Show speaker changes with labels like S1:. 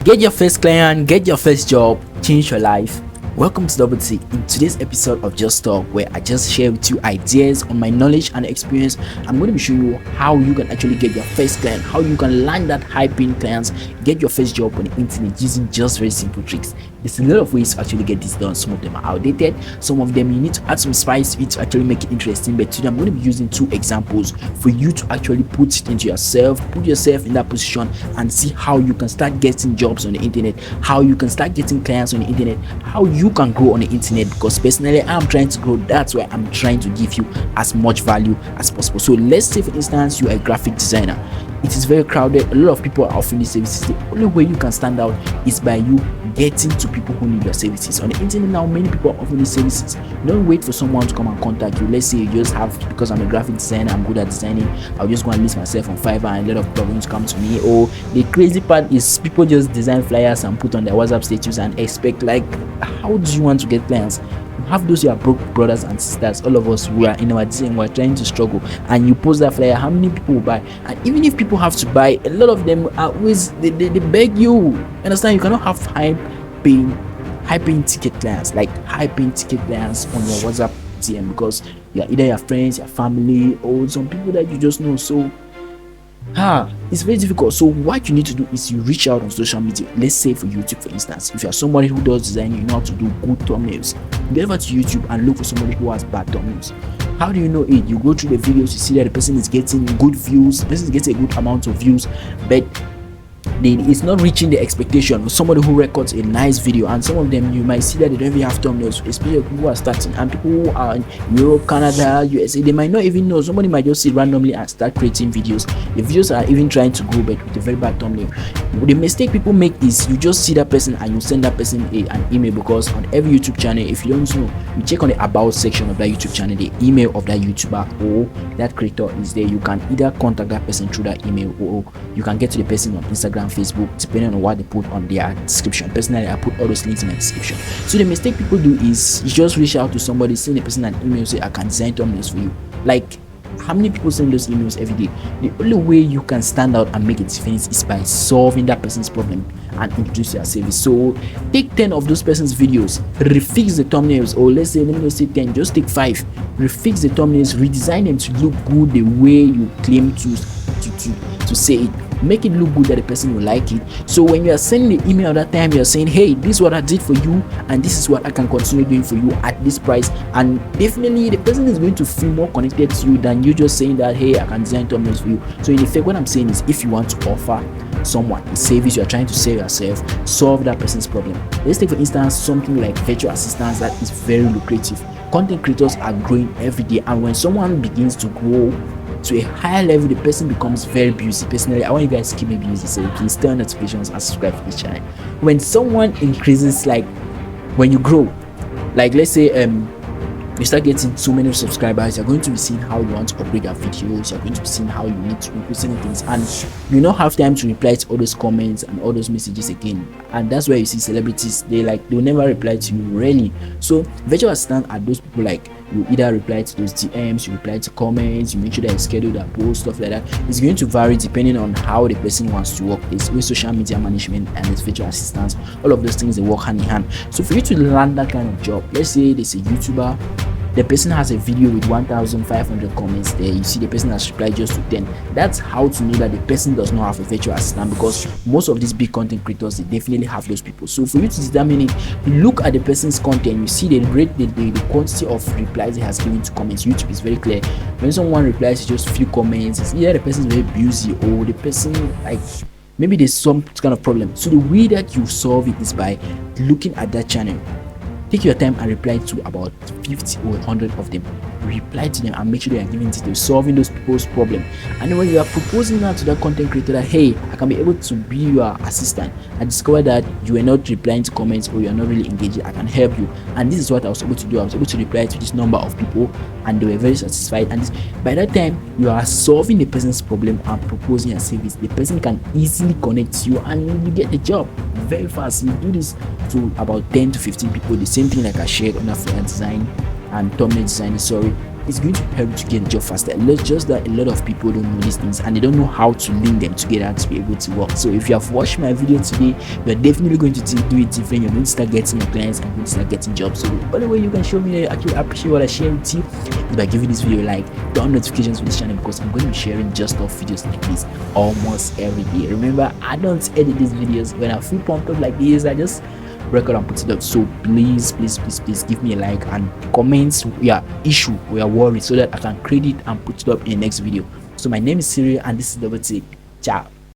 S1: Get your first client, get your first job, change your life. Welcome to Double T. In today's episode of Just Talk, where I just share with you ideas on my knowledge and experience, I'm going to be showing you how you can actually get your first client, how you can land that high-paying clients, get your first job on the internet using just very simple tricks. There's a lot of ways to actually get this done. Some of them are outdated, some of them you need to add some spice to it to actually make it interesting. But today I'm going to be using two examples for you to actually put it into yourself, put yourself in that position, and see how you can start getting jobs on the internet, how you can start getting clients on the internet, how you can grow on the internet. Because personally I'm trying to grow. That's why I'm trying to give you as much value as possible. So let's say for instance you're a graphic designer. It is very crowded. A lot of people are offering these services. The only way you can stand out is by you getting to people who need your services. On the internet now, many people are offering these services. Don't wait for someone to come and contact you. Let's say you just have, because I'm a graphic designer, I'm good at designing, I'll just go and list myself on Fiverr and a lot of problems come to me. Or the crazy part is people just design flyers and put on their WhatsApp status and expect, like, how do you want to get clients? Have those your broke brothers and sisters, all of us who are in our design, we're trying to struggle, and you post that flyer, how many people will buy? And even if people have to buy, a lot of them are always they beg you. Understand? You cannot have high paying ticket clients, like high paying ticket clients on your WhatsApp DM, because you're either your friends, your family, or some people that you just know. So it's very difficult. So what you need to do is you reach out on social media. Let's say for YouTube, for instance, if you're somebody who does design, you know how to do good thumbnails, get over to YouTube and look for somebody who has bad thumbnails. How do you know it? You go through the videos, you see that the person is getting good views, the person is getting a good amount of views, but it's not reaching the expectation of somebody who records a nice video. And some of them you might see that they don't even have thumbnails, especially people who are starting, and people who are in Europe, Canada, USA, they might not even know. Somebody might just sit randomly and start creating videos. The videos are even trying to grow, but with a very bad thumbnail. The mistake people make is you just see that person and you send that person an email, because on every YouTube channel, if you don't know, you check on the about section of that YouTube channel, the email of that YouTuber or that creator is there. You can either contact that person through that email, or you can get to the person on Instagram, Facebook, depending on what they put on their description. Personally, I put all those links in my description. So the mistake people do is you just reach out to somebody, send the person an email, say I can design thumbnails for you. Like, how many people send those emails every day? The only way you can stand out and make a difference is by solving that person's problem and introduce your service. So take 10 of those person's videos, refix the thumbnails, or let's say, let me not say 10, just take 5, refix the thumbnails, redesign them to look good the way you claim to say it. Make it look good that the person will like it. So when you are sending the email at that time, you are saying, hey, this is what I did for you, and this is what I can continue doing for you at this price. And definitely the person is going to feel more connected to you than you just saying that, hey, I can design thumbnails for you. So in effect, what I'm saying is, if you want to offer someone a service, you are trying to sell yourself, solve that person's problem. Let's take for instance something like virtual assistants that is very lucrative. Content creators are growing every day, and when someone begins to grow to a higher level, the person becomes very busy. Personally, I want you guys to keep me busy, so please turn on notifications and subscribe to this channel. When someone increases, like when you grow, like let's say you start getting so many subscribers, you're going to be seeing how you want to upgrade your videos, you're going to be seeing how you need to increase certain things, and you don't have time to reply to all those comments and all those messages again. And that's where you see celebrities, they'll never reply to you, really. So virtual assistant are those people, like, you either reply to those DMs, you reply to comments, you make sure that you schedule that post, stuff like that. It's going to vary depending on how the person wants to work. It's with social media management and it's virtual assistants. All of those things, they work hand in hand. So for you to land that kind of job, let's say there's a YouTuber, the person has a video with 1,500 comments there, you see the person has replied just to 10. That's how to know that the person does not have a virtual assistant, because most of these big content creators, they definitely have those people. So for you to determine it, look at the person's content, you see the rate, the quantity of replies he has given to comments. YouTube is very clear. When someone replies to just few comments, it's either the person is very busy or the person, like, maybe there's some kind of problem. So the way that you solve it is by looking at that channel. Take your time and reply to about 50 or 100 of them. Reply to them and make sure they are giving details, solving those people's problem. And when you are proposing that to that content creator that, hey, I can be able to be your assistant, I discovered that you are not replying to comments or you are not really engaging, I can help you. And this is what I was able to do. I was able to reply to this number of people and they were very satisfied. And by that time, you are solving the person's problem and proposing a service. The person can easily connect to you and you get the job very fast. You do this to about 10 to 15 people. The same thing like I shared on flyer design and thumbnail design, it's going to help you to get a job faster. It's just that a lot of people don't know these things and they don't know how to link them together to be able to work. So if you have watched my video today, you're definitely going to do it different. You're going to start getting your clients and going to start getting jobs. So by the way, you can show me that you actually appreciate what I share with you is by giving this video a like, turn on notifications for this channel, because I'm going to be sharing just stuff videos like this almost every day. Remember, I don't edit these videos. When I feel pumped up like this, I just record and put it up. So please give me a like and comment your issue or your worry so that I can create it and put it up in the next video. So my name is Cyril and this is Double T. Ciao.